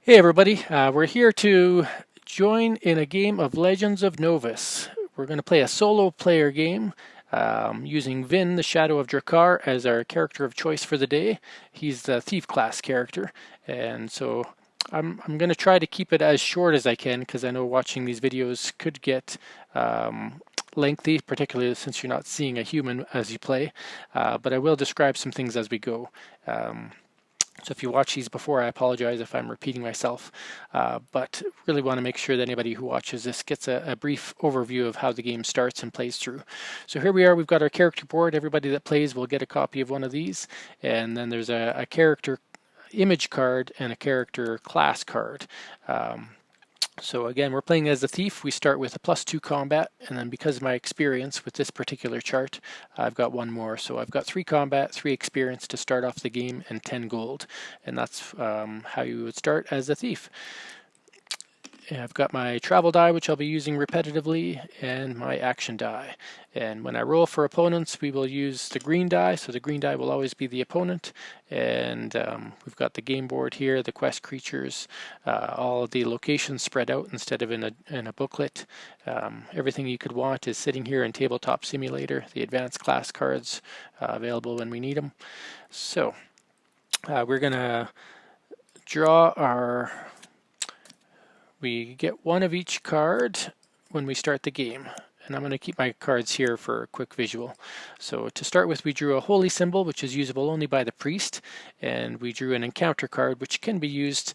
Hey everybody, we're here to join in a game of Legends of Novus. We're going to play a solo player game using Vinn, the Shadow of Drakkar, as our character of choice for the day. He's the Thief class character, and so I'm going to try to keep it as short as I can because I know watching these videos could get lengthy, particularly since you're not seeing a human as you play, but I will describe some things as we go. So if you watch these before, I apologize if I'm repeating myself, but really want to make sure that anybody who watches this gets a brief overview of how the game starts and plays through. So here we are, we've got our character board. Everybody that plays will get a copy of one of these, and then there's a character image card and a character class card. So again, we're playing as a thief. We start with a +2 combat, and then because of my experience with this particular chart, I've got one more. So I've got 3 combat, 3 experience to start off the game, and 10 gold. And that's how you would start as a thief. I've got my travel die, which I'll be using repetitively, and my action die. And when I roll for opponents, we will use the green die, so the green die will always be the opponent. And we've got the game board here, the quest creatures, all of the locations spread out instead of in a booklet. Everything you could want is sitting here in Tabletop Simulator, the advanced class cards available when we need them. So we're going to draw our... We get one of each card when we start the game, and I'm going to keep my cards here for a quick visual. So to start with, we drew a holy symbol, which is usable only by the priest, and we drew an encounter card, which can be used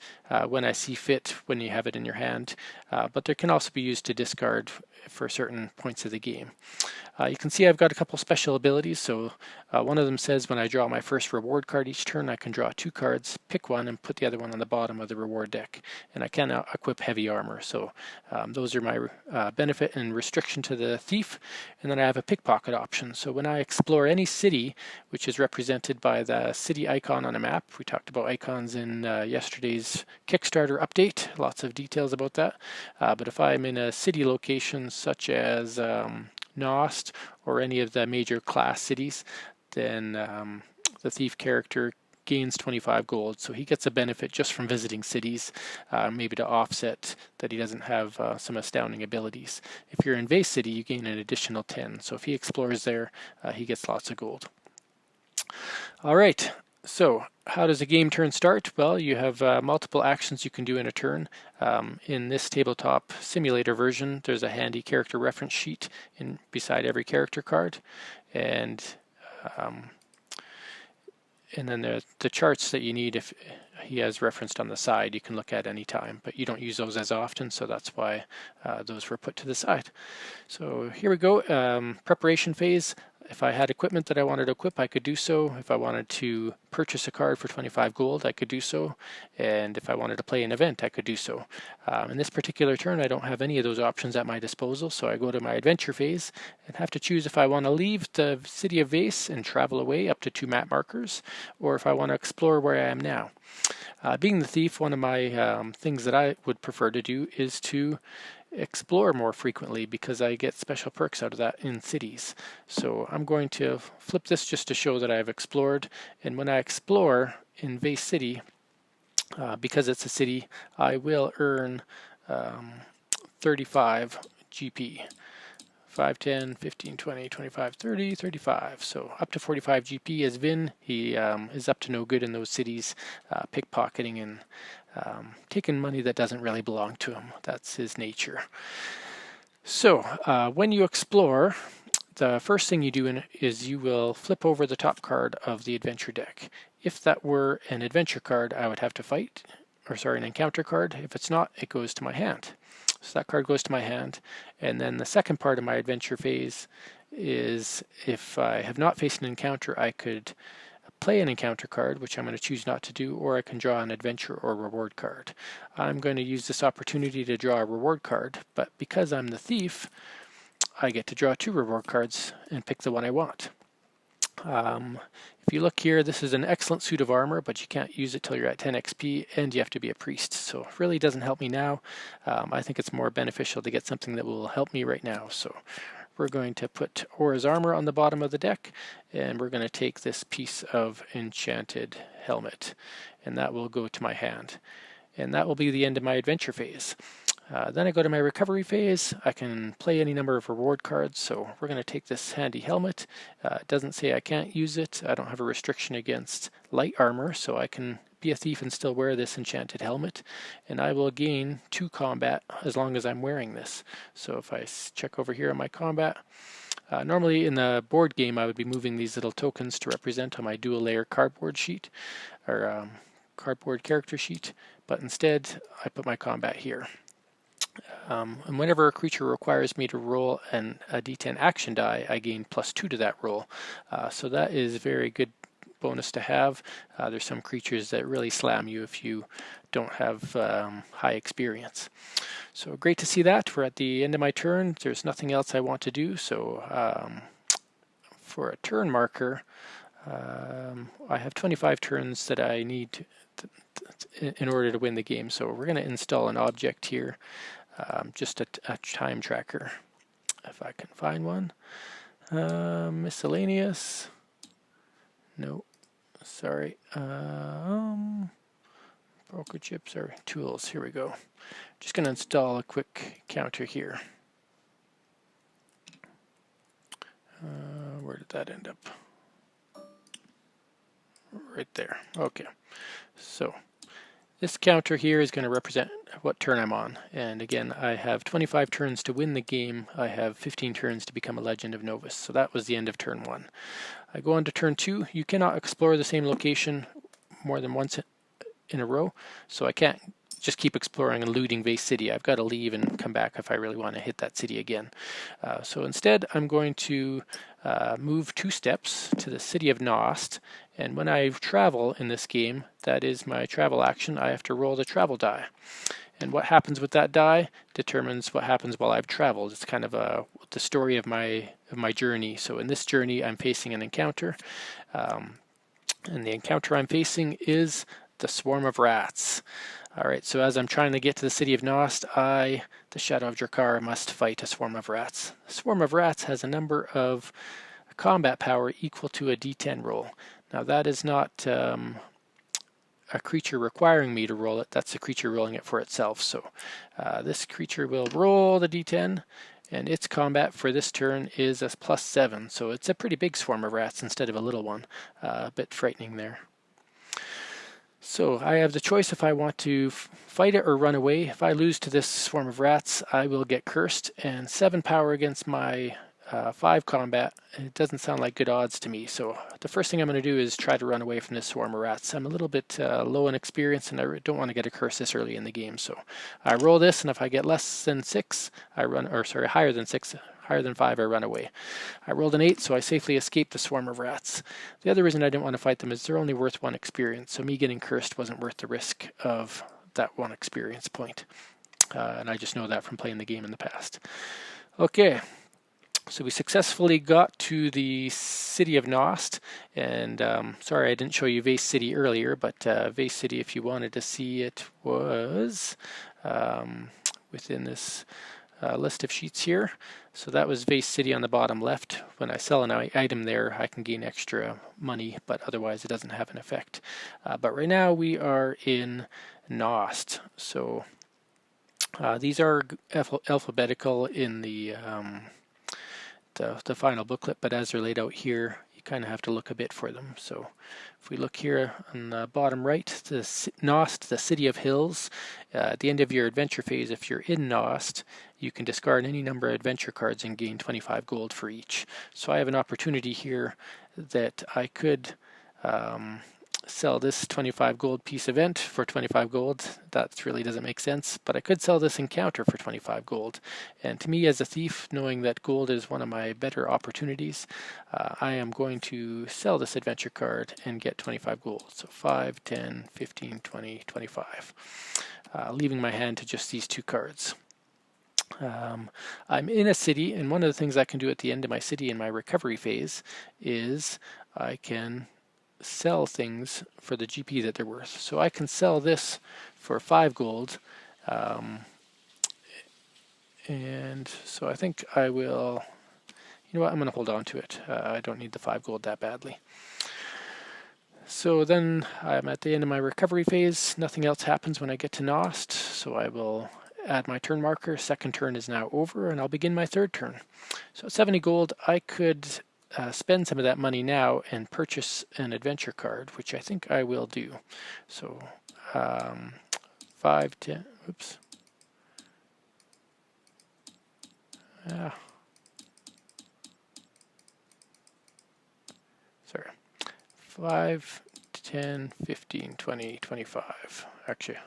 when I see fit when you have it in your hand, but there can also be used to discard for certain points of the game. You can see I've got a couple special abilities. So one of them says when I draw my first reward card each turn, I can draw 2 cards, pick one, and put the other one on the bottom of the reward deck. And I can equip heavy armor. So those are my benefit and restriction to the thief. And then I have a pickpocket option. So when I explore any city, which is represented by the city icon on a map, we talked about icons in yesterday's Kickstarter update, lots of details about that. But if I'm in a city location such as Nost or any of the major class cities, then the thief character gains 25 gold. So he gets a benefit just from visiting cities, maybe to offset that he doesn't have some astounding abilities. If you're in Vase City, you gain an additional 10. So if he explores there, he gets lots of gold. All right. So how does a game turn start? Well, you have multiple actions you can do in a turn. In this tabletop simulator version, there's a handy character reference sheet beside every character card, and then the charts that you need if he has referenced on the side you can look at any time, but you don't use those as often, so that's why those were put to the side. So here we go, preparation phase. If I had equipment that I wanted to equip, I could do so. If I wanted to purchase a card for 25 gold, I could do so. And if I wanted to play an event, I could do so. In this particular turn, I don't have any of those options at my disposal, so I go to my adventure phase and have to choose if I want to leave the city of Vase and travel away up to 2 map markers, or if I want to explore where I am now. Being the thief, one of my things that I would prefer to do is to explore more frequently because I get special perks out of that in cities. So I'm going to flip this just to show that I've explored, and when I explore in Vase City, because it's a city, I will earn 35 GP. 5, 10, 15, 20, 25, 30, 35. So up to 45 GP as Vinn. He is up to no good in those cities, pickpocketing and taking money that doesn't really belong to him. That's his nature. So when you explore, the first thing you do is you will flip over the top card of the adventure deck. If that were an adventure card, I would have to fight, or sorry, an encounter card. If it's not, it goes to my hand. So that card goes to my hand. And then the second part of my adventure phase is if I have not faced an encounter, I could play an encounter card, which I'm going to choose not to do, or I can draw an adventure or reward card. I'm going to use this opportunity to draw a reward card, but because I'm the thief, I get to draw 2 reward cards and pick the one I want. If you look here, this is an excellent suit of armor, but you can't use it till you're at 10 XP, and you have to be a priest, so it really doesn't help me now. I think it's more beneficial to get something that will help me right now. So we're going to put Aura's armor on the bottom of the deck, and we're going to take this piece of enchanted helmet, and that will go to my hand. and that will be the end of my adventure phase. Then I go to my recovery phase. I can play any number of reward cards, so we're going to take this handy helmet. It doesn't say I can't use it. I don't have a restriction against light armor, so I can be a thief and still wear this enchanted helmet, and I will gain 2 combat as long as I'm wearing this. So if I check over here on my combat, normally in the board game I would be moving these little tokens to represent on my dual layer cardboard sheet, or cardboard character sheet, but instead I put my combat here. And whenever a creature requires me to roll a d10 action die, I gain +2 to that roll. So that is a very good bonus to have. There's some creatures that really slam you if you don't have high experience. So great to see that. We're at the end of my turn. There's nothing else I want to do. So for a turn marker, I have 25 turns that I need in order to win the game. So we're going to install an object here. Just a time tracker, if I can find one. Miscellaneous. No, sorry. Broker chips or tools. Here we go. Just going to install a quick counter here. Where did that end up? Right there. Okay. So this counter here is going to represent what turn I'm on. And again, I have 25 turns to win the game. I have 15 turns to become a Legend of Novus. So that was the end of turn 1. I go on to turn 2. You cannot explore the same location more than once in a row. So I can't just keep exploring and looting Vase City. I've got to leave and come back if I really want to hit that city again. So instead, I'm going to move 2 steps to the city of Nost. And when I travel in this game, that is my travel action, I have to roll the travel die. And what happens with that die determines what happens while I've traveled. It's kind of the story of my journey. So in this journey, I'm facing an encounter. And the encounter I'm facing is the swarm of rats. Alright, so as I'm trying to get to the city of Nost, the Shadow of Drakar, must fight a swarm of rats. The swarm of rats has a number of combat power equal to a d10 roll. Now that is not a creature requiring me to roll it, that's the creature rolling it for itself. So this creature will roll the d10, and its combat for this turn is a +7. So it's a pretty big swarm of rats instead of a little one. A bit frightening there. So I have the choice if I want to fight it or run away. If I lose to this swarm of rats, I will get cursed, and 7 power against my 5 combat. It doesn't sound like good odds to me. So the first thing I'm going to do is try to run away from this swarm of rats. I'm a little bit low in experience, and I don't want to get a curse this early in the game. So I roll this, and if I get less than 6, I run, or sorry, higher than 6. Higher than 5, I run away. I rolled an 8, so I safely escaped the swarm of rats. The other reason I didn't want to fight them is they're only worth 1 experience, so me getting cursed wasn't worth the risk of that 1 experience point. And I just know that from playing the game in the past. Okay, so we successfully got to the city of Nost, and sorry I didn't show you Vase City earlier, but Vase City, if you wanted to see it, was within this list of sheets here. So that was Vase City on the bottom left. When I sell an item there, I can gain extra money, but otherwise it doesn't have an effect. But right now we are in Nost. So these are alphabetical in the final booklet, but as they're laid out here, you kind of have to look a bit for them. So if we look here on the bottom right, Nost, the City of Hills. At the end of your adventure phase, if you're in Nost, you can discard any number of adventure cards and gain 25 gold for each. So I have an opportunity here that I could sell this 25 gold piece event for 25 gold. That really doesn't make sense, but I could sell this encounter for 25 gold. And to me as a thief, knowing that gold is one of my better opportunities, I am going to sell this adventure card and get 25 gold. So 5, 10, 15, 20, 25. Leaving my hand to just these 2 cards. I'm in a city, and one of the things I can do at the end of my city in my recovery phase is I can sell things for the GP that they're worth. So I can sell this for 5 gold, and so I think I will, you know what, I'm going to hold on to it. I don't need the 5 gold that badly. So then I'm at the end of my recovery phase. Nothing else happens when I get to Nost, so I will add my turn marker. Second turn is now over, and I'll begin my third turn. So at 70 gold, I could spend some of that money now and purchase an adventure card, which I think I will do. So 5, 10, oops. Sorry. 5, 10, 15, 20, 25. Actually,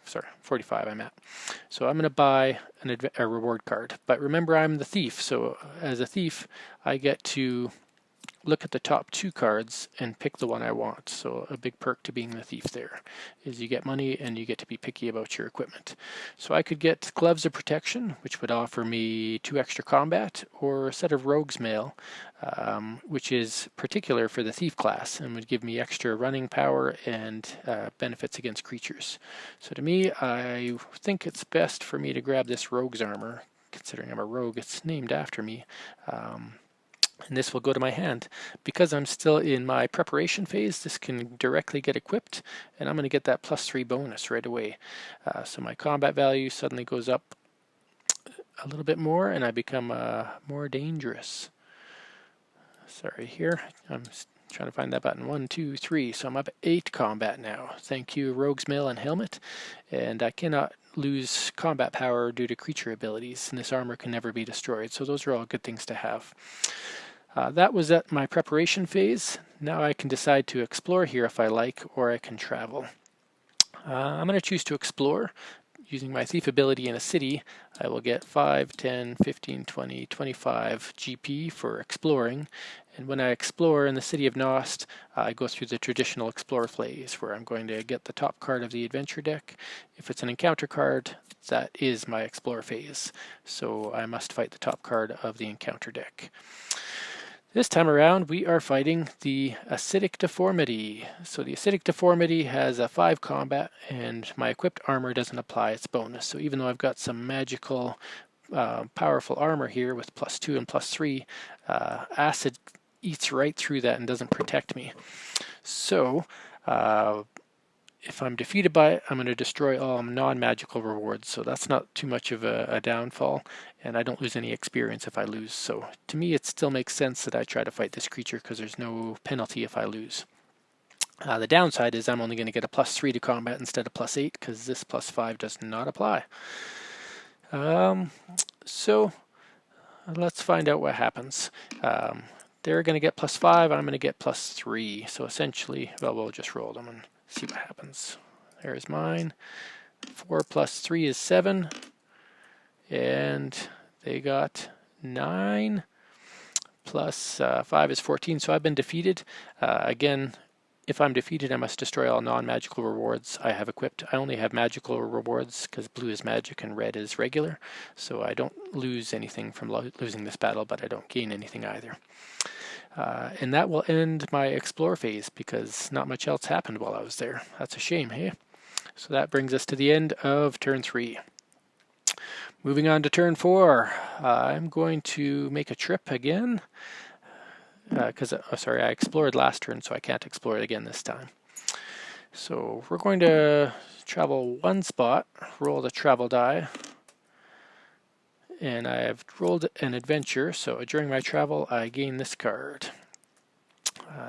sorry, 45 I'm at. So I'm going to buy a reward card. But remember, I'm the thief. So as a thief, I get to look at the top 2 cards and pick the one I want. So a big perk to being the thief there is you get money and you get to be picky about your equipment. So I could get Gloves of Protection, which would offer me 2 extra combat, or a set of Rogue's Mail, which is particular for the thief class and would give me extra running power and benefits against creatures. So to me, I think it's best for me to grab this Rogue's Armor. Considering I'm a rogue, it's named after me. And this will go to my hand. Because I'm still in my preparation phase, this can directly get equipped, and I'm going to get that +3 bonus right away. So my combat value suddenly goes up a little bit more, and I become more dangerous. Sorry, here, I'm trying to find that button. 1, 2, 3, so I'm up 8 combat now. Thank you, Rogue's Mail and Helmet, and I cannot lose combat power due to creature abilities, and this armor can never be destroyed, so those are all good things to have. That was at my preparation phase. Now I can decide to explore here if I like, or I can travel. I'm going to choose to explore. Using my thief ability in a city, I will get 5, 10, 15, 20, 25 GP for exploring. And when I explore in the city of Nost, I go through the traditional explore phase, where I'm going to get the top card of the adventure deck. If it's an encounter card, that is my explore phase. So I must fight the top card of the encounter deck. This time around, we are fighting the Acidic Deformity. So the Acidic Deformity has a 5 combat, and my equipped armor doesn't apply its bonus. So even though I've got some magical, powerful armor here with +2 and +3, acid eats right through that and doesn't protect me. So if I'm defeated by it, I'm going to destroy all non-magical rewards, so that's not too much of a downfall, and I don't lose any experience if I lose. So to me, it still makes sense that I try to fight this creature because there's no penalty if I lose. The downside is I'm only going to get a +3 to combat instead of +8 because this +5 does not apply. So let's find out what happens. They're going to get +5, I'm going to get +3. So essentially, well, we'll just roll them and see what happens. There's mine. 4 + 3 is 7. And they got 9. Plus 5 is 14. So I've been defeated. Again, if I'm defeated, I must destroy all non-magical rewards I have equipped. I only have magical rewards because blue is magic and red is regular. So I don't lose anything from losing this battle, but I don't gain anything either. And that will end my explore phase because not much else happened while I was there. That's a shame, hey? So that brings us to the end of turn 3. Moving on to turn 4, I'm going to make a trip again because, sorry, I explored last turn, so I can't explore it again this time. So we're going to travel 1 spot, roll the travel die, and I've rolled an adventure, so during my travel I gain this card.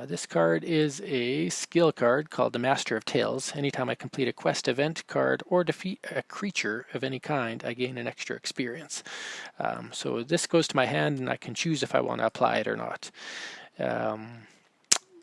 This card is a skill card called the Master of Tales. Anytime I complete a quest event card or defeat a creature of any kind, I gain an extra experience. So this goes to my hand and I can choose if I want to apply it or not.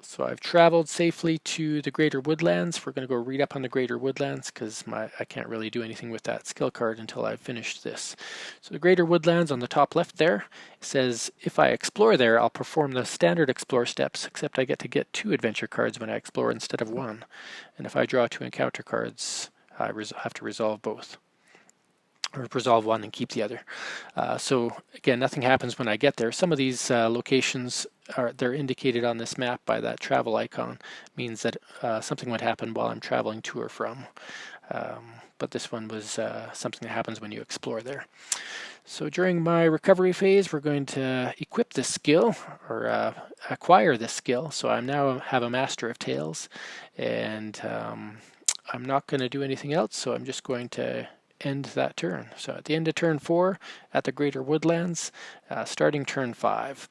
So I've traveled safely to the Greater Woodlands. We're going to go read up on the Greater Woodlands because I can't really do anything with that skill card until I've finished this. So the Greater Woodlands on the top left there says if I explore there, I'll perform the standard explore steps, except I get to get 2 adventure cards when I explore instead of 1. And if I draw 2 encounter cards, I have to resolve both. or resolve one and keep the other. So again, nothing happens when I get there. Some of these locations they're indicated on this map by that travel icon, means that something would happen while I'm traveling to or from. But this one was something that happens when you explore there. So during my recovery phase, we're going to equip this skill, or acquire this skill. So I now have a Master of Tales, and I'm not going to do anything else, so I'm just going to end that turn. So at the end of turn 4, at the Greater Woodlands, starting turn 5.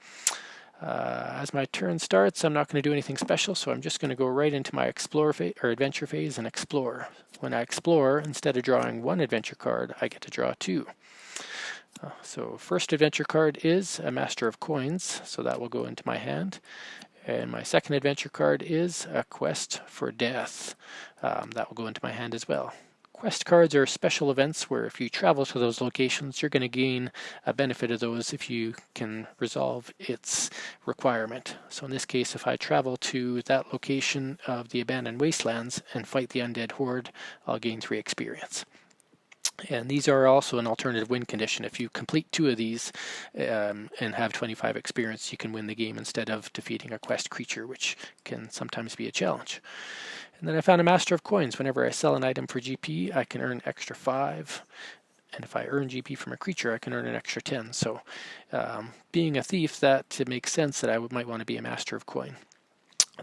As my turn starts, I'm not going to do anything special, so I'm just going to go right into my explore phase, or adventure phase, and explore. When I explore, instead of drawing 1 adventure card, I get to draw 2. So first adventure card is a Master of Coins, so that will go into my hand. And my second adventure card is a Quest for Death. That will go into my hand as well. Quest cards are special events where if you travel to those locations, you're going to gain a benefit of those if you can resolve its requirement. So in this case, if I travel to that location of the Abandoned Wastelands and fight the Undead Horde, I'll gain 3 experience. And these are also an alternative win condition. If you complete 2 of these and have 25 experience, you can win the game instead of defeating a quest creature, which can sometimes be a challenge. And then I found a Master of Coins. Whenever I sell an item for GP, I can earn an extra 5. And if I earn GP from a creature, I can earn an extra 10. So being a thief, that makes sense that I might want to be a Master of Coin.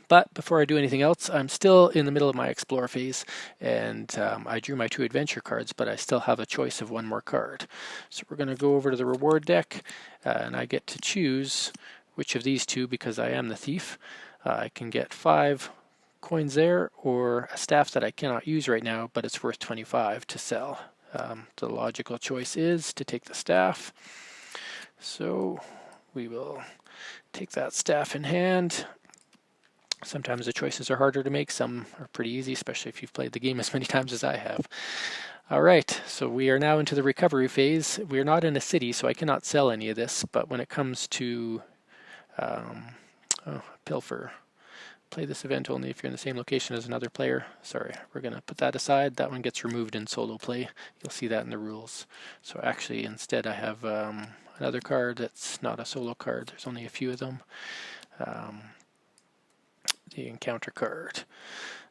But before I do anything else, I'm still in the middle of my explore phase, and I drew my 2 adventure cards, but I still have a choice of 1 more card. So we're going to go over to the reward deck, and I get to choose which of these 2, because I am the thief. I can get 5 coins there, or a staff that I cannot use right now, but it's worth 25 to sell. The logical choice is to take the staff. So we will take that staff in hand. Sometimes the choices are harder to make, some are pretty easy, especially if you've played the game as many times as I have. Alright, so we are now into the recovery phase. We are not in a city, so I cannot sell any of this, but when it comes to pilfer, play this event only if you're in the same location as another player. Sorry, we're going to put that aside. That one gets removed in solo play. You'll see that in the rules. So actually, instead I have another card that's not a solo card. There's only a few of them. The encounter card.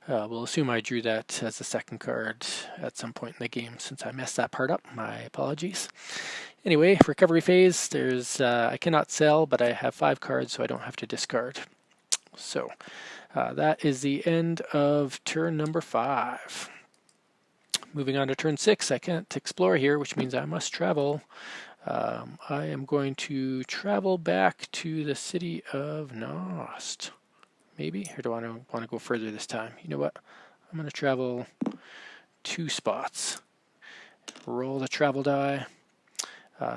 We'll assume I drew that as the second card at some point in the game since I messed that part up. My apologies. Anyway, recovery phase, there's I cannot sell, but I have 5 cards, so I don't have to discard. So that is the end of turn number 5. Moving on to turn 6, I can't explore here, which means I must travel. I am going to travel back to the city of Nost. Maybe, or do I want to go further this time? You know what? I'm going to travel 2 spots. Roll the travel die.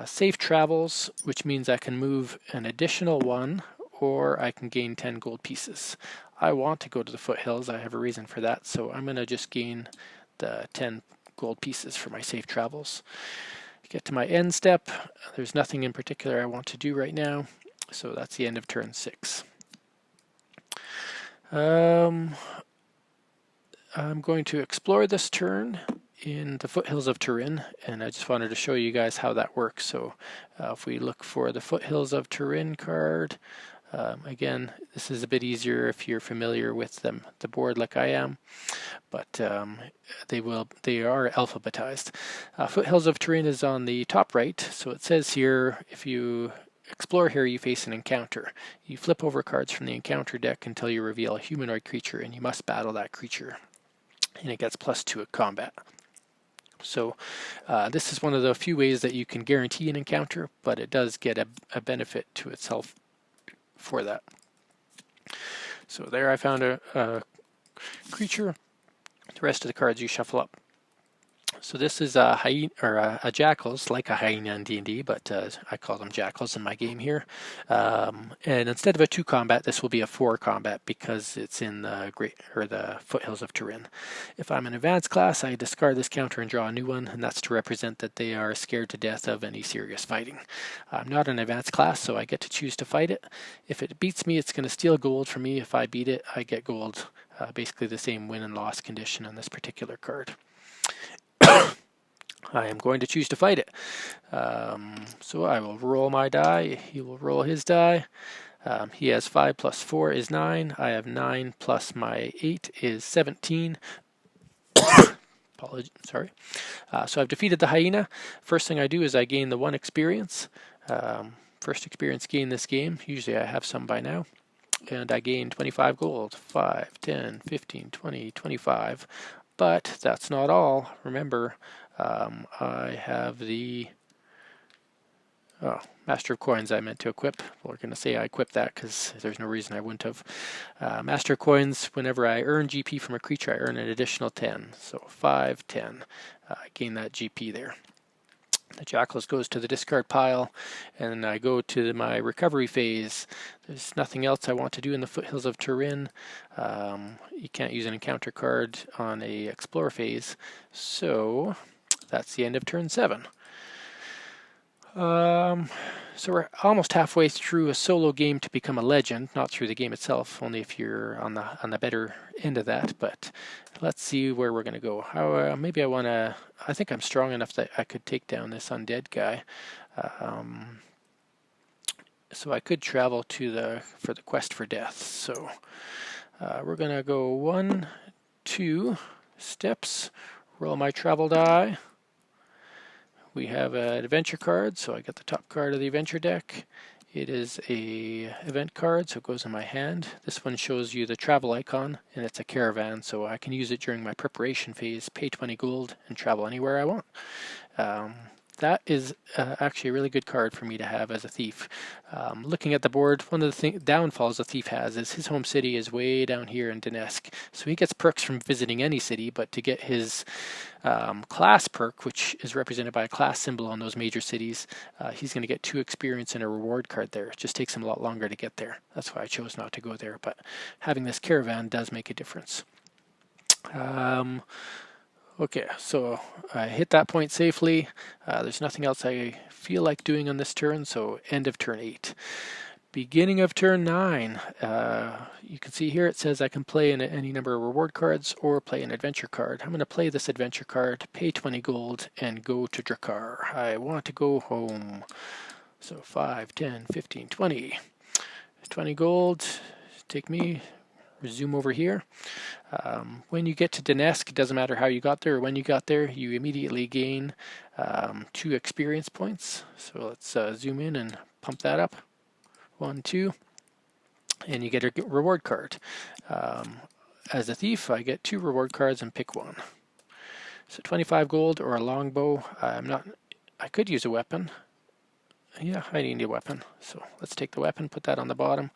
Safe travels, which means I can move an additional 1, or I can gain 10 gold pieces. I want to go to the foothills. I have a reason for that, so I'm going to just gain the 10 gold pieces for my safe travels. Get to my end step. There's nothing in particular I want to do right now, so that's the end of turn 6. I'm going to explore this turn in the foothills of Turin, and I just wanted to show you guys how that works. So if we look for the foothills of Turin card, again, this is a bit easier if you're familiar with the board like I am, but they are alphabetized. Foothills of Turin is on the top right, so it says here if you explore here, you face an encounter. You flip over cards from the encounter deck until you reveal a humanoid creature, and you must battle that creature. And it gets +2 at combat. So this is one of the few ways that you can guarantee an encounter, but it does get a benefit to itself for that. So there I found a creature. The rest of the cards you shuffle up. So this is a hyena, or a jackals, like a hyena in D&D, but I call them jackals in my game here. And instead of a 2 combat, this will be a 4 combat because it's in the foothills of Turin. If I'm an advanced class, I discard this counter and draw a new one, and that's to represent that they are scared to death of any serious fighting. I'm not an advanced class, so I get to choose to fight it. If it beats me, it's going to steal gold from me. If I beat it, I get gold. Basically the same win and loss condition on this particular card. I am going to choose to fight it. So I will roll my die. He will roll his die. He has 5 plus 4 is 9. I have 9 plus my 8 is 17. Sorry. So I've defeated the hyena. First thing I do is I gain the 1 experience. First experience gain this game. Usually I have some by now. And I gain 25 gold. 5, 10, 15, 20, 25. But that's not all. Remember, I have the Master of Coins I meant to equip. We're going to say I equipped that because there's no reason I wouldn't have. Master of Coins, whenever I earn GP from a creature, I earn an additional 10. So 5, 10. I gain that GP there. The Jackals goes to the discard pile, and I go to my recovery phase. There's nothing else I want to do in the foothills of Turin. You can't use an encounter card on a explore phase, so that's the end of turn 7. So we're almost halfway through a solo game to become a legend, not through the game itself, only if you're on the better end of that. But let's see where we're going to go. Maybe I think I'm strong enough that I could take down this undead guy. So I could travel for the quest for death. So we're going to go 1, 2 steps, roll my travel die. We have an adventure card, so I get the top card of the adventure deck. It is a event card, so it goes in my hand. This one shows you the travel icon, and it's a caravan, so I can use it during my preparation phase, pay 20 gold, and travel anywhere I want. That is actually a really good card for me to have as a thief. Looking at the board, one of the downfalls a thief has is his home city is way down here in Donetsk. So he gets perks from visiting any city, but to get his class perk, which is represented by a class symbol on those major cities, he's going to get 2 experience and a reward card there. It just takes him a lot longer to get there. That's why I chose not to go there, but having this caravan does make a difference. Okay, so I hit that point safely. There's nothing else I feel like doing on this turn, so end of turn 8. Beginning of turn 9. You can see here it says I can play any number of reward cards or play an adventure card. I'm going to play this adventure card, pay 20 gold, and go to Drakkar. I want to go home. So 5, 10, 15, 20. 20 gold, take me. Zoom over here. When you get to Donetsk, it doesn't matter how you got there or when you got there, you immediately gain 2 experience points. So let's zoom in and pump that up. 1, 2, and you get a reward card. As a thief, I get 2 reward cards and pick one. So 25 gold or a longbow. I could use a weapon. Yeah, I need a weapon. So let's take the weapon, put that on the bottom.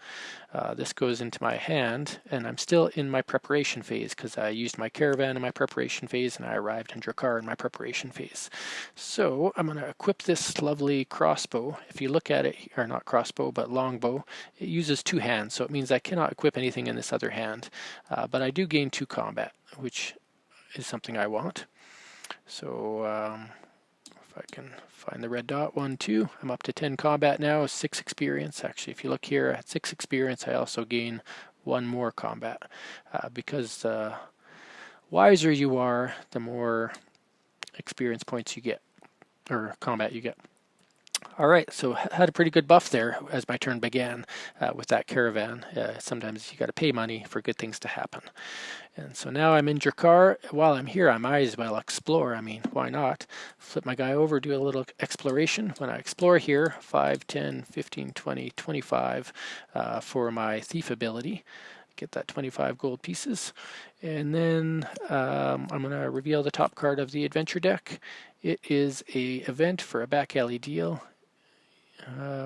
This goes into my hand, and I'm still in my preparation phase because I used my caravan in my preparation phase, and I arrived in Drakkar in my preparation phase. So I'm going to equip this lovely crossbow. If you look at it, or not crossbow, but longbow, it uses 2 hands, so it means I cannot equip anything in this other hand. But I do gain 2 combat, which is something I want. So if I can find the red dot, 1, 2. I'm up to 10 combat now, 6 experience. Actually, if you look here at 6 experience, I also gain 1 more combat. Because the wiser you are, the more experience points you get, or combat you get. Alright, so had a pretty good buff there as my turn began with that caravan. Sometimes you got to pay money for good things to happen. And so now I'm in Drakkar. While I'm here, I might as well explore. I mean, why not? Flip my guy over, do a little exploration. When I explore here, 5, 10, 15, 20, 25 for my thief ability. Get that 25 gold pieces. And then I'm going to reveal the top card of the adventure deck. It is a event for a back alley deal.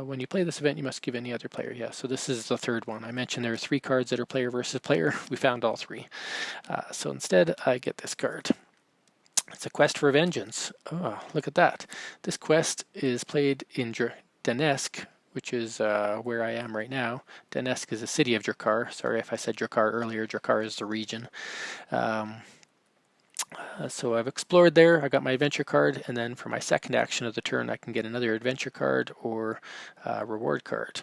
When you play this event, you must give any other player. Yeah, so this is the 3rd one. I mentioned there are 3 cards that are player versus player. We found all 3. So instead, I get this card. It's a quest for vengeance. Oh, look at that. This quest is played in Donetsk, which is where I am right now. Donetsk is a city of Drakkar. Sorry if I said Drakkar earlier. Drakkar is the region. So I've explored there, I got my adventure card, and then for my second action of the turn I can get another adventure card or reward card.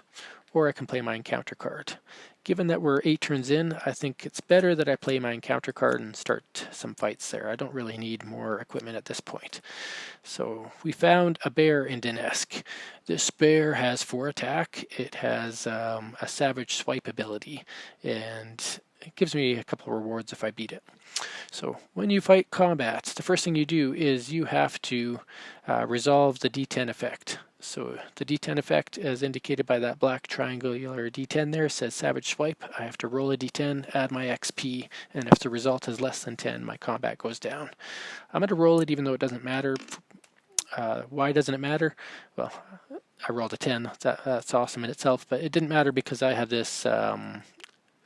Or I can play my encounter card. given that we're 8 turns in, I think it's better that I play my encounter card and start some fights there. I don't really need more equipment at this point. So we found a bear in Donetsk. This bear has 4 attack. It has a savage swipe ability, and it gives me a couple of rewards if I beat it. So when you fight combats, the first thing you do is you have to resolve the D10 effect. So the D10 effect, as indicated by that black triangular D10 there, says Savage Swipe. I have to roll a D10, add my XP, and if the result is less than 10, my combat goes down. I'm going to roll it even though it doesn't matter. Why doesn't it matter? Well, I rolled a 10. That's awesome in itself, but it didn't matter because I have this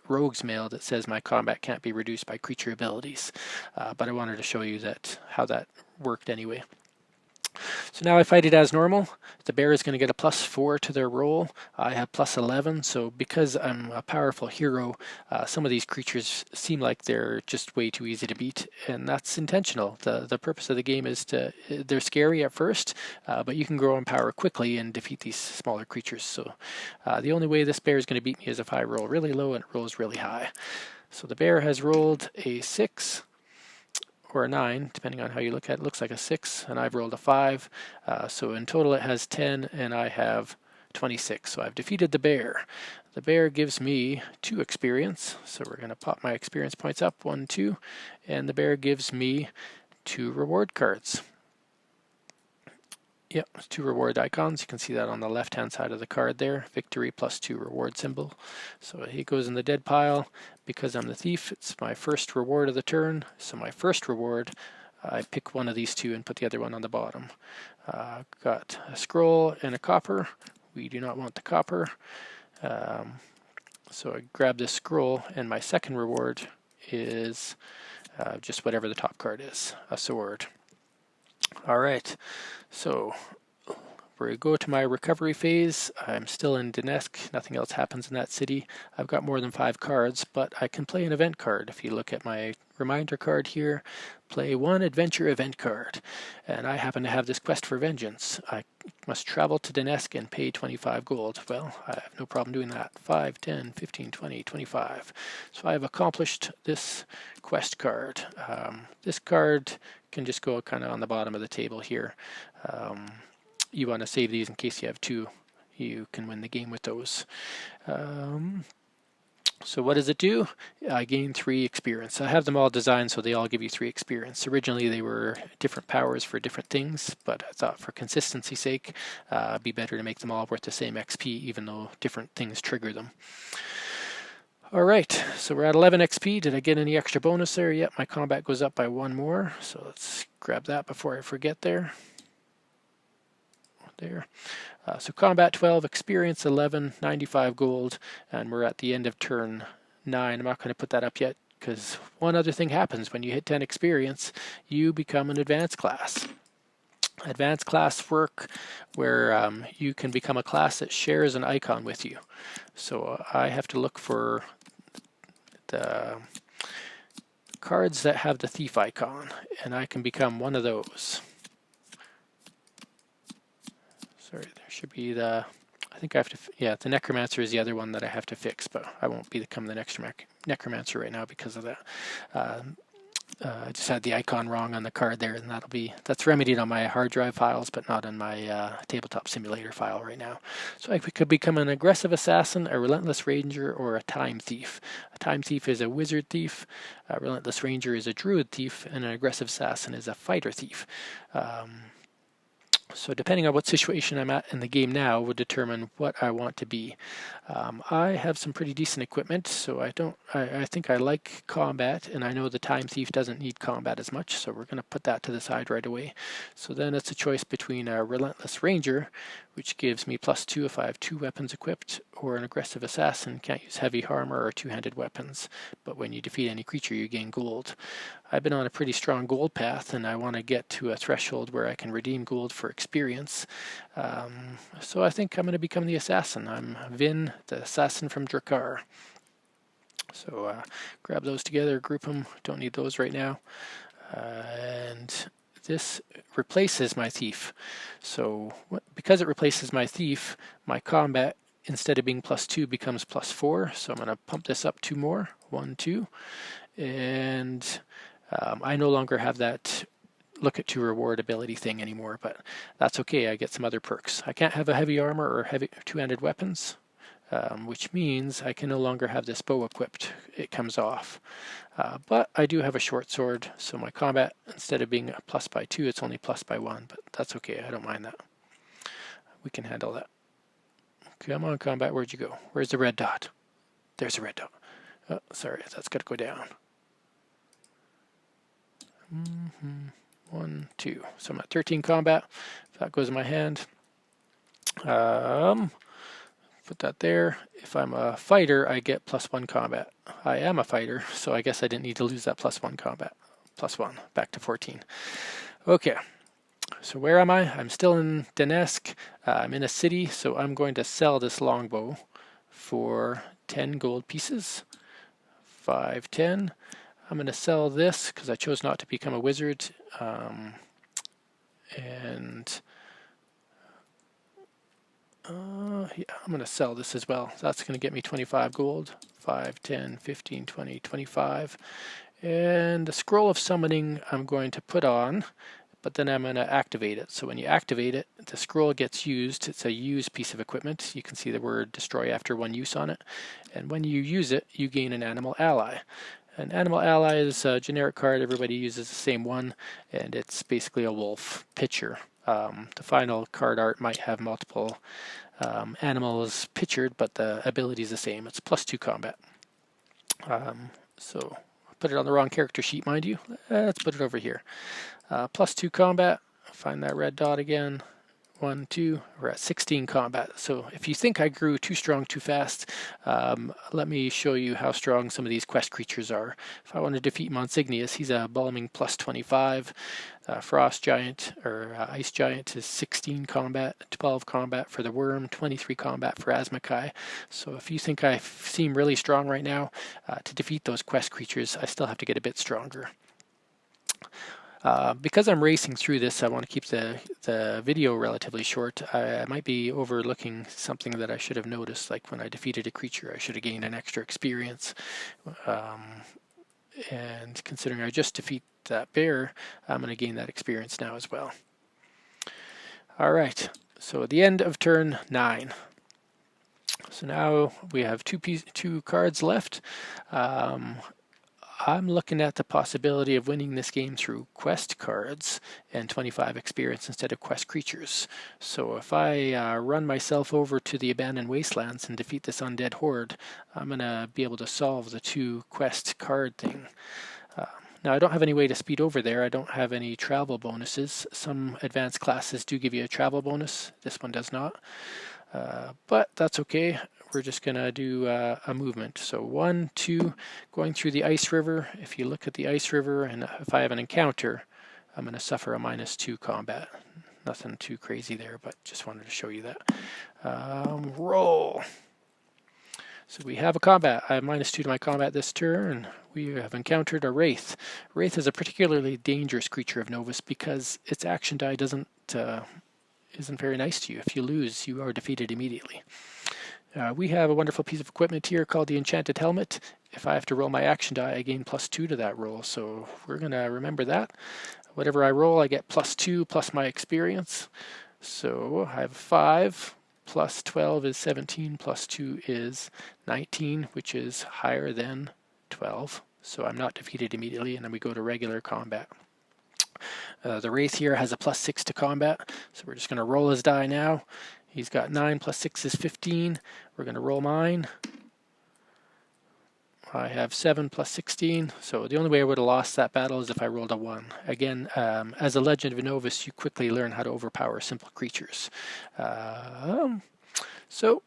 Rogue's Mail that says my combat can't be reduced by creature abilities. But I wanted to show you how that worked anyway. So now I fight it as normal. The bear is going to get a +4 to their roll. I have +11, so because I'm a powerful hero, some of these creatures seem like they're just way too easy to beat, and that's intentional. The purpose of the game is they're scary at first, but you can grow in power quickly and defeat these smaller creatures. So the only way this bear is going to beat me is if I roll really low and it rolls really high. So the bear has rolled a 6. Or a 9, depending on how you look at it. It looks like a 6, and I've rolled a 5. So in total it has 10, and I have 26. So I've defeated the bear. The bear gives me 2 experience, so we're going to pop my experience points up, 1, 2, and the bear gives me 2 reward cards. Yep, 2 reward icons. You can see that on the left-hand side of the card there. Victory +2 reward symbol. So he goes in the dead pile. Because I'm the thief, it's my first reward of the turn. So my first reward, I pick one of these 2 and put the other one on the bottom. Got a scroll and a copper. We do not want the copper. So I grab this scroll, and my second reward is just whatever the top card is, a sword. All right, so we go to my recovery phase. I'm still in Donetsk. Nothing else happens in that city. I've got more than 5 cards, but I can play an event card. If you look at my reminder card here, play 1 adventure event card. And I happen to have this quest for vengeance. I must travel to Donetsk and pay 25 gold. Well, I have no problem doing that. 5, 10, 15, 20, 25. So I have accomplished this quest card. This card can just go kind of on the bottom of the table here. You want to save these in case you have 2. You can win the game with those. So what does it do? I gain 3 experience. I have them all designed so they all give you 3 experience. Originally they were different powers for different things, but I thought for consistency's sake it'd be better to make them all worth the same XP even though different things trigger them. Alright, so we're at 11 XP. Did I get any extra bonus there? Yep, my combat goes up by 1 more. So let's grab that before I forget there. So combat 12, experience 11, 95 gold, and we're at the end of turn 9. I'm not going to put that up yet because one other thing happens when you hit 10 experience. You become an advanced class. Advanced class work where you can become a class that shares an icon with you. So I have to look for the cards that have the thief icon, and I can become one of those. Sorry, there should be the, I think I have to, yeah, the Necromancer is the other one that I have to fix, but I won't become the next Necromancer right now because of that. I just had the icon wrong on the card there, and that's remedied on my hard drive files, but not on my Tabletop Simulator file right now. So I could become an aggressive assassin, a relentless ranger, or a time thief. A time thief is a wizard thief, a relentless ranger is a druid thief, and an aggressive assassin is a fighter thief. So depending on what situation I'm at in the game now would determine what I want to be. I have some pretty decent equipment, so I think I like combat, and I know the Time Thief doesn't need combat as much, so we're going to put that to the side right away. So then it's a choice between a Relentless Ranger, which gives me +2 if I have 2 weapons equipped, or an Aggressive Assassin, can't use heavy armor or 2-handed weapons, but when you defeat any creature you gain gold. I've been on a pretty strong gold path, and I want to get to a threshold where I can redeem gold for experience. So I think I'm going to become the assassin. I'm Vinn, the assassin from Drakkar. So grab those together, group them, don't need those right now. And this replaces my thief. So because it replaces my thief, my combat instead of being +2 becomes +4. So I'm going to pump this up 2 more, 1, 2, and I no longer have that look at to reward ability thing anymore, but that's okay. I get some other perks. I can't have a heavy armor or heavy two-handed weapons, which means I can no longer have this bow equipped. It comes off. But I do have a short sword, so my combat, instead of being +2, it's only +1, but that's okay. I don't mind that. We can handle that. Come on, combat, where'd you go? Where's the red dot? There's a red dot. Oh, sorry, that's got to go down. 1, 2. So I'm at 13 combat. If that goes in my hand, put that there. If I'm a fighter, I get +1 combat. I am a fighter, so I guess I didn't need to lose that +1 combat. +1, back to 14. Okay, so where am I? I'm still in Donetsk. I'm in a city, so I'm going to sell this longbow for 10 gold pieces. 5, 10. I'm going to sell this because I chose not to become a wizard. And yeah, I'm going to sell this as well. That's going to get me 25 gold. 5, 10, 15, 20, 25. And the scroll of summoning I'm going to put on, but then I'm going to activate it. So when you activate it, the scroll gets used. It's a used piece of equipment. You can see the word destroy after 1 use on it. And when you use it, you gain an animal ally. An animal ally is a generic card. Everybody uses the same one, and it's basically a wolf picture. The final card art might have multiple animals pictured, but the ability is the same. It's +2 combat. So I put it on the wrong character sheet, mind you. Let's put it over here. +2 combat. Find that red dot again. 1, 2, we're at 16 combat. So if you think I grew too strong too fast, let me show you how strong some of these quest creatures are. If I want to defeat Monsignius, he's a balming +25. Frost Giant or Ice Giant is 16 combat, 12 combat for the Worm, 23 combat for Asmakai. So if you think I seem really strong right now, to defeat those quest creatures, I still have to get a bit stronger. Because I'm racing through this, I want to keep the video relatively short. I might be overlooking something that I should have noticed, like when I defeated a creature, I should have gained an extra experience. And considering I just defeat that bear, I'm going to gain that experience now as well. All right, so at the end of turn 9. So now we have two cards left. I'm looking at the possibility of winning this game through quest cards and 25 experience instead of quest creatures. So if I run myself over to the abandoned wastelands and defeat this undead horde, I'm going to be able to solve the 2 quest card thing. Now I don't have any way to speed over there. I don't have any travel bonuses. Some advanced classes do give you a travel bonus. This one does not. But that's okay. We're just going to do a movement. So 1, 2, going through the ice river. If you look at the ice river and if I have an encounter, I'm going to suffer a -2 combat. Nothing too crazy there, but just wanted to show you that. Roll. So we have a combat. I have -2 to my combat this turn. We have encountered a Wraith. Wraith is a particularly dangerous creature of Novus because its action die isn't very nice to you. If you lose, you are defeated immediately. We have a wonderful piece of equipment here called the Enchanted Helmet. If I have to roll my action die, I gain +2 to that roll, so we're going to remember that. Whatever I roll, I get +2 plus my experience. So I have 5, plus 12 is 17, plus 2 is 19, which is higher than 12. So I'm not defeated immediately, and then we go to regular combat. The Wraith here has a +6 to combat, so we're just going to roll his die now. He's got 9 plus 6 is 15. We're going to roll mine. I have 7 plus 16, so the only way I would have lost that battle is if I rolled a 1. Again, as a Legend of Novus, you quickly learn how to overpower simple creatures. So,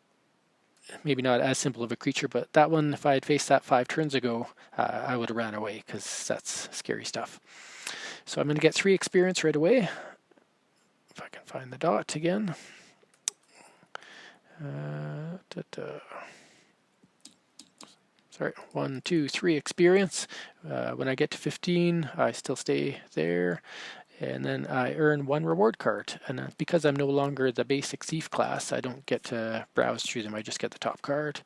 maybe not as simple of a creature, but that one, if I had faced that 5 turns ago, I would have ran away, because that's scary stuff. So I'm going to get 3 experience right away. If I can find the dot again. Sorry, 1, 2, 3 experience. When I get to 15, I still stay there. and then I earn 1 reward card. And because I'm no longer the basic thief class, I don't get to browse through them, I just get the top card.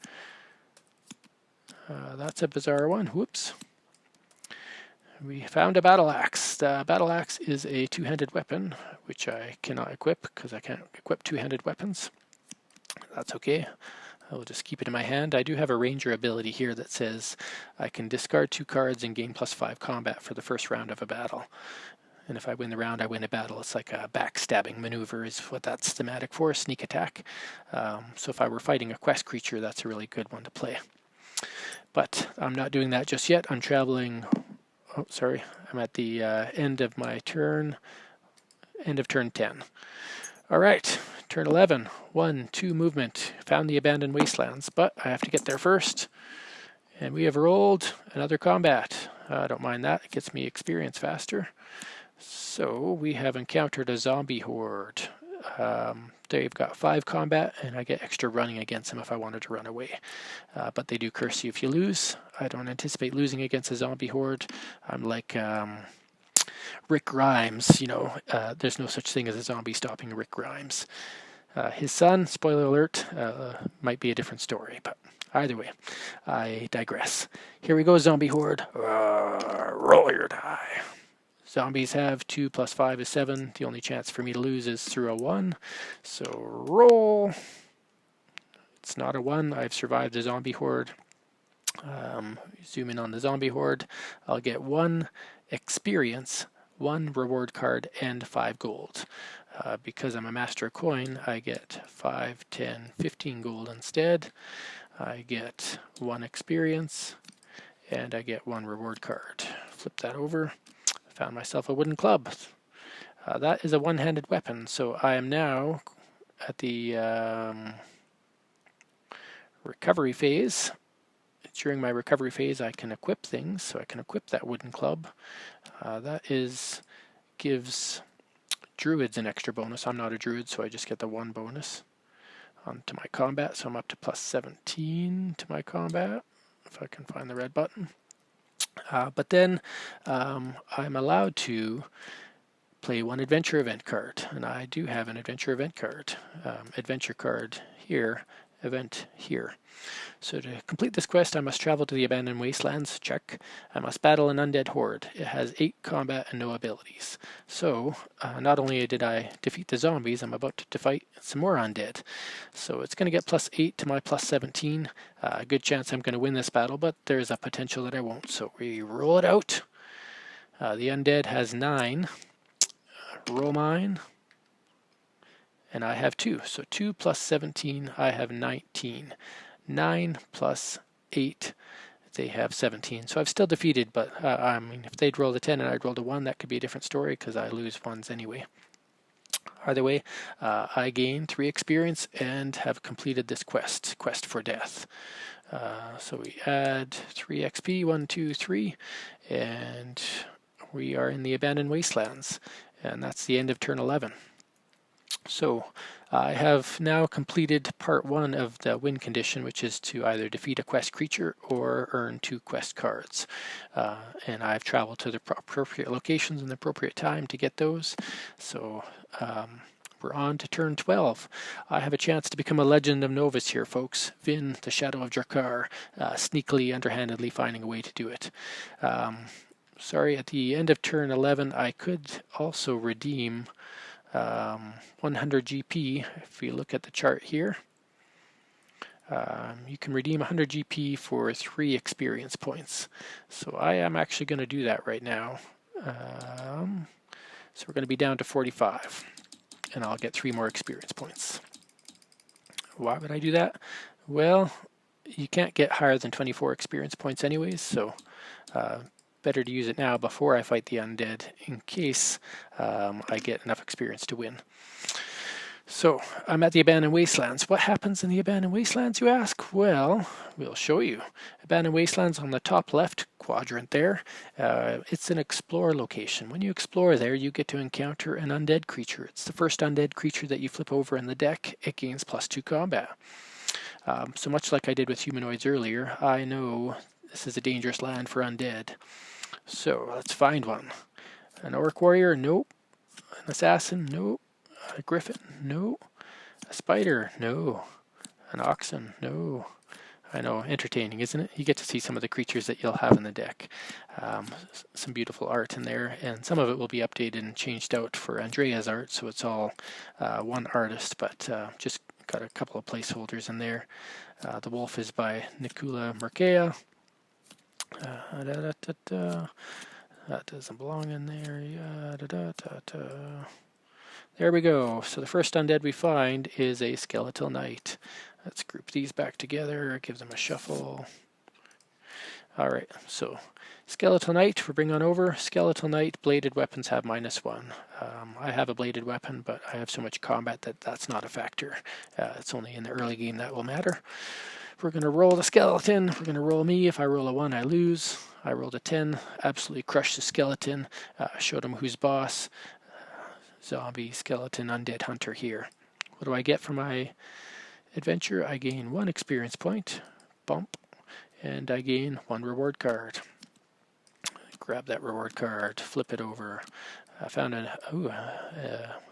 That's a bizarre one, whoops. We found a battle axe. The battle axe is a two-handed weapon, which I cannot equip because I can't equip two-handed weapons. That's okay. I'll just keep it in my hand. I do have a ranger ability here that says I can discard 2 cards and gain +5 combat for the first round of a battle. And if I win the round, I win a battle. It's like a backstabbing maneuver is what that's thematic for, sneak attack. So if I were fighting a quest creature, that's a really good one to play. But I'm not doing that just yet. I'm traveling... Oh, sorry. I'm at the end of my turn. End of turn 10. All right. Turn 11. 1, 2 movement. Found the abandoned wastelands, but I have to get there first. And we have rolled another combat. I don't mind that. It gets me experience faster. So we have encountered a zombie horde. They've got 5 combat, and I get extra running against them if I wanted to run away. But they do curse you if you lose. I don't anticipate losing against a zombie horde. I'm like Rick Grimes, you know. There's no such thing as a zombie stopping Rick Grimes. His son, spoiler alert, might be a different story, but either way, I digress. Here we go, zombie horde. Roll your die. Zombies have 2 + 5 is 7. The only chance for me to lose is through a 1. So roll. It's not a 1. I've survived the zombie horde. Zoom in on the zombie horde. I'll get 1 experience, 1 reward card, and 5 gold. Because I'm a master coin, I get 5, 10, 15 gold instead. I get 1 experience, and I get 1 reward card. Flip that over. Found myself a wooden club. That is a one-handed weapon, so I am now at the recovery phase. During my recovery phase, I can equip things, so I can equip that wooden club. That gives druids an extra bonus. I'm not a druid, so I just get the 1 bonus onto my combat, so I'm up to +17 to my combat, if I can find the red button. But then I'm allowed to play 1 adventure event card, and I do have an adventure event card. Adventure card here, event here. So to complete this quest, I must travel to the abandoned wastelands. Check. I must battle an undead horde. It has 8 combat and no abilities. So not only did I defeat the zombies, I'm about to fight some more undead. So it's going to get +8 to my +17. A good chance I'm going to win this battle, but there's a potential that I won't. So we roll it out. The undead has 9. Roll mine. And I have 2. So 2 + 17, I have 19. 9 + 8, they have 17. So I've still defeated, but I mean, if they'd rolled a 10 and I'd rolled a 1, that could be a different story because I lose 1s anyway. Either way, I gain 3 experience and have completed this quest for death. So we add 3 XP, 1, 2, 3, and we are in the abandoned wastelands, and that's the end of turn 11. So I have now completed part 1 of the win condition, which is to either defeat a quest creature or earn 2 quest cards. And I've traveled to the appropriate locations in the appropriate time to get those. So we're on to turn 12. I have a chance to become a Legend of Novus here, folks. Vinn, the Shadow of Drakar, sneakily, underhandedly finding a way to do it. Sorry, at the end of turn 11, I could also redeem 100 GP. If we look at the chart here, you can redeem 100 GP for 3 experience points. So I am actually going to do that right now. So we're going to be down to 45, and I'll get 3 more experience points. Why would I do that? Well, you can't get higher than 24 experience points anyways, so better to use it now before I fight the undead in case I get enough experience to win. So I'm at the abandoned wastelands. What happens in the abandoned wastelands, you ask? Well, we'll show you. Abandoned wastelands on the top left quadrant there. It's an explore location. When you explore there, you get to encounter an undead creature. It's the first undead creature that you flip over in the deck. It gains +2 combat. So much like I did with humanoids earlier, I know this is a dangerous land for undead. So let's find one. An orc warrior? Nope. An assassin? No. A griffin? No. A spider? No. An oxen? No. I know, entertaining, isn't it? You get to see some of the creatures that you'll have in the deck. Some beautiful art in there, and some of it will be updated and changed out for Andrea's art, so it's all one artist, but just got a couple of placeholders in there. The wolf is by Nikula Merkea. That doesn't belong in there. There we go. So the first undead we find is a skeletal knight. Let's group these back together, give them a shuffle. Alright, so skeletal knight, we're bringing on over. Skeletal knight, bladed weapons have -1. I have a bladed weapon, but I have so much combat that that's not a factor. It's only in the early game that will matter. We're going to roll the skeleton. We're going to roll me. If I roll a 1, I lose. I rolled a 10, absolutely crushed the skeleton. Showed him who's boss. Zombie, skeleton, undead hunter here. What do I get for my adventure? I gain 1 experience point, bump, and I gain 1 reward card. Grab that reward card, flip it over. I found a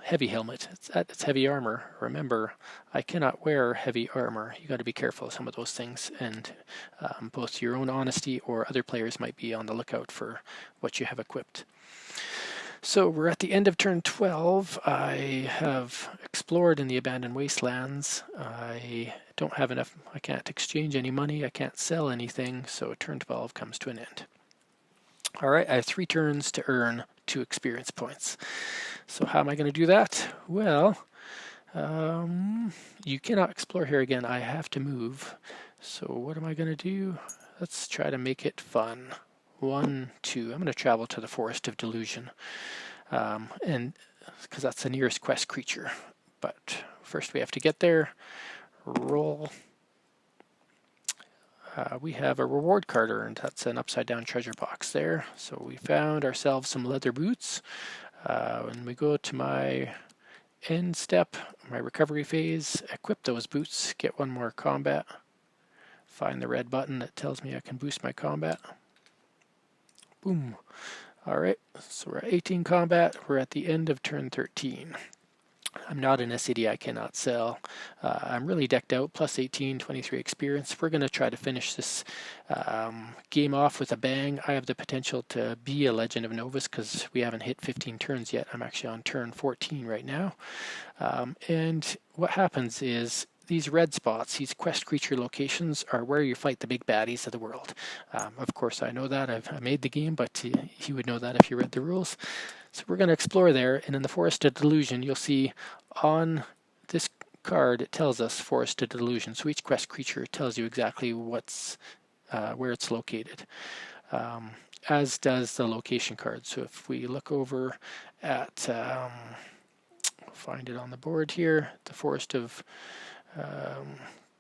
heavy helmet. It's heavy armor. Remember, I cannot wear heavy armor. You got to be careful of some of those things, and both your own honesty or other players might be on the lookout for what you have equipped. So we're at the end of turn 12. I have explored in the abandoned wastelands. I don't have enough. I can't exchange any money. I can't sell anything. So turn 12 comes to an end. All right, I have 3 turns to earn 2 experience points. So how am I going to do that? Well, you cannot explore here again. I have to move. So what am I going to do? Let's try to make it fun. 1, 2. I'm going to travel to the Forest of Delusion, and because that's the nearest quest creature. But first we have to get there. Roll. We have a reward card earned. That's an upside down treasure box there. So we found ourselves some leather boots. When we go to my end step, my recovery phase, equip those boots, get 1 more combat. Find the red button that tells me I can boost my combat. Boom. Alright, so we're at 18 combat. We're at the end of turn 13. I'm not in a city I cannot sell. I'm really decked out, plus 18, 23 experience. We're going to try to finish this game off with a bang. I have the potential to be a Legend of Novus because we haven't hit 15 turns yet. I'm actually on turn 14 right now. And what happens is these red spots, these quest creature locations, are where you fight the big baddies of the world. Of course, I know that. I made the game, but you would know that if you read the rules. So we're going to explore there, and in the Forest of Delusion, you'll see on this card, it tells us Forest of Delusion. So each quest creature tells you exactly what's where it's located, as does the location card. So if we look over at, find it on the board here, the Forest of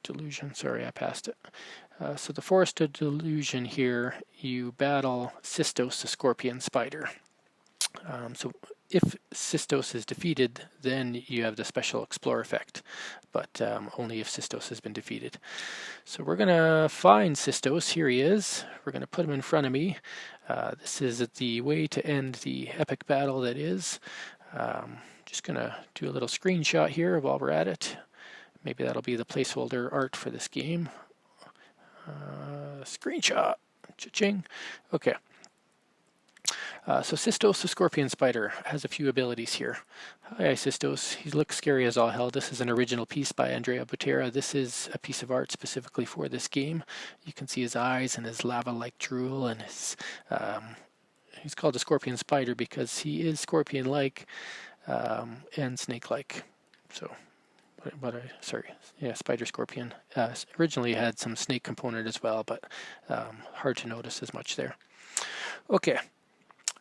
Delusion, sorry, I passed it. So the Forest of Delusion here, you battle Sistos, the scorpion spider. So if Sistos is defeated, then you have the special Explore effect, but only if Sistos has been defeated. So we're going to find Sistos. Here he is. We're going to put him in front of me. This is the way to end the epic battle that is. Just going to do a little screenshot here while we're at it. Maybe that'll be the placeholder art for this game. Screenshot. Cha-ching. Okay. So Sistos the Scorpion Spider has a few abilities here. Hi Sistos, he looks scary as all hell. This is an original piece by Andrea Butera. This is a piece of art specifically for this game. You can see his eyes and his lava-like drool, and his he's called a Scorpion Spider because he is scorpion-like and snake-like. So, Spider Scorpion. Originally had some snake component as well, but hard to notice as much there. Okay.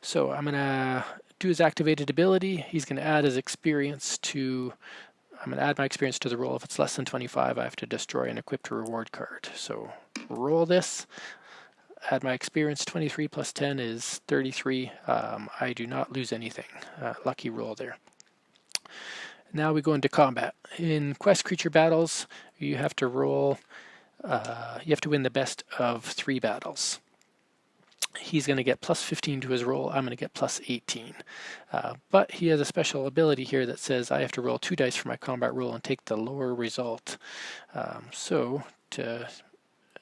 So I'm going to do his activated ability. He's going to add his experience to, I'm going to add my experience to the roll. If it's less than 25, I have to destroy an equipped reward card. So roll this, add my experience. 23 plus 10 is 33. I do not lose anything. Lucky roll there. Now we go into combat. In quest creature battles, you have to roll, you have to win the best of 3 battles. he's going to get plus 15 to his roll. I'm going to get plus 18. But he has a special ability here that says I have to roll 2 dice for my combat roll and take the lower result. So to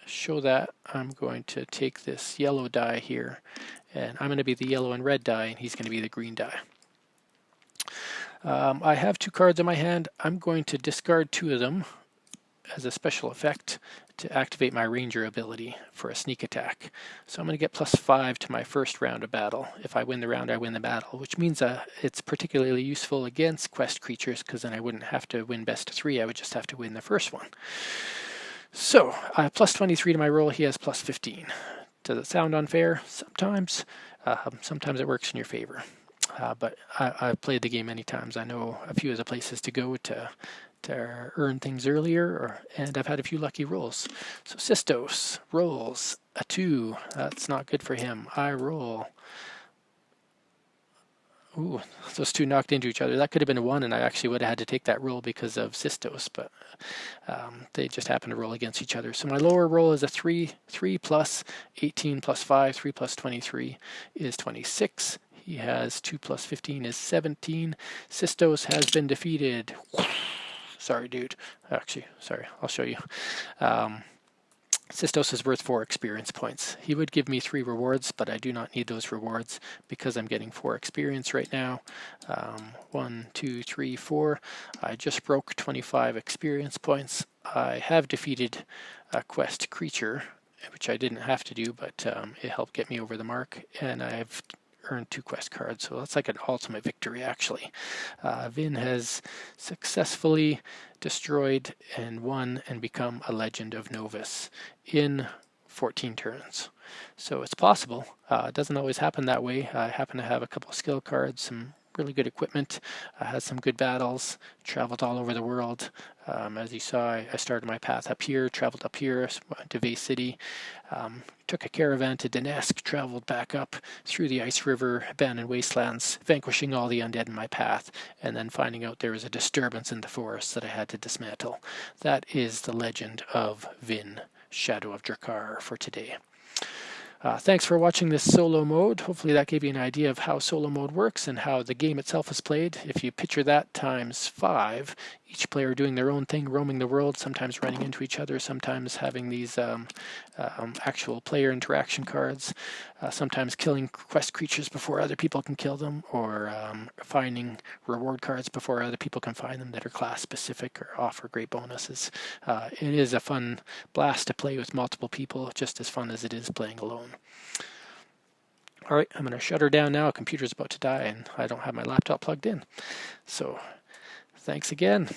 show that, I'm going to take this yellow die here, and I'm going to be the yellow and red die, and he's going to be the green die. I have 2 cards in my hand. I'm going to discard 2 of them as a special effect to activate my ranger ability for a sneak attack. So I'm going to get plus 5 to my first round of battle. If I win the round, I win the battle, which means it's particularly useful against quest creatures, because then I wouldn't have to win best of 3, I would just have to win the first one. So I have plus 23 to my roll, he has plus 15. Does it sound unfair? Sometimes. Sometimes it works in your favor. But I've played the game many times. I know a few of the places to go to earn things earlier, and I've had a few lucky rolls. So Sistos rolls a 2. That's not good for him. I roll. Ooh, those 2 knocked into each other. That could have been a 1, and I actually would have had to take that roll because of Sistos, but they just happen to roll against each other. So my lower roll is a 3. 3 plus 18 plus 5. 3 plus 23 is 26. He has 2 plus 15 is 17. Sistos has been defeated. Sorry, dude. Actually, sorry, I'll show you. Sistos is worth 4 experience points. He would give me 3 rewards, but I do not need those rewards because I'm getting 4 experience right now. 1, 2, 3, 4. I just broke 25 experience points. I have defeated a quest creature, which I didn't have to do, but it helped get me over the mark, and I've earned 2 quest cards, so that's like an ultimate victory actually. Vinn has successfully destroyed and won and become a Legend of Novus in 14 turns. So it's possible. It doesn't always happen that way. I happen to have a couple of skill cards, some really good equipment, had some good battles, traveled all over the world. As you saw, I started my path up here, traveled up here, went to Vase City, took a caravan to Donetsk, traveled back up through the ice river, abandoned wastelands, vanquishing all the undead in my path, and then finding out there was a disturbance in the forest that I had to dismantle. That is the legend of Vinn, Shadow of Drakkar for today. Thanks for watching this solo mode. Hopefully that gave you an idea of how solo mode works and how the game itself is played. If you picture that times 5, each player doing their own thing, roaming the world, sometimes running into each other, sometimes having these actual player interaction cards, sometimes killing quest creatures before other people can kill them, or finding reward cards before other people can find them that are class specific or offer great bonuses. It is a fun blast to play with multiple people, just as fun as it is playing alone. All right, I'm going to shut her down now. Computer's about to die and I don't have my laptop plugged in. So thanks again.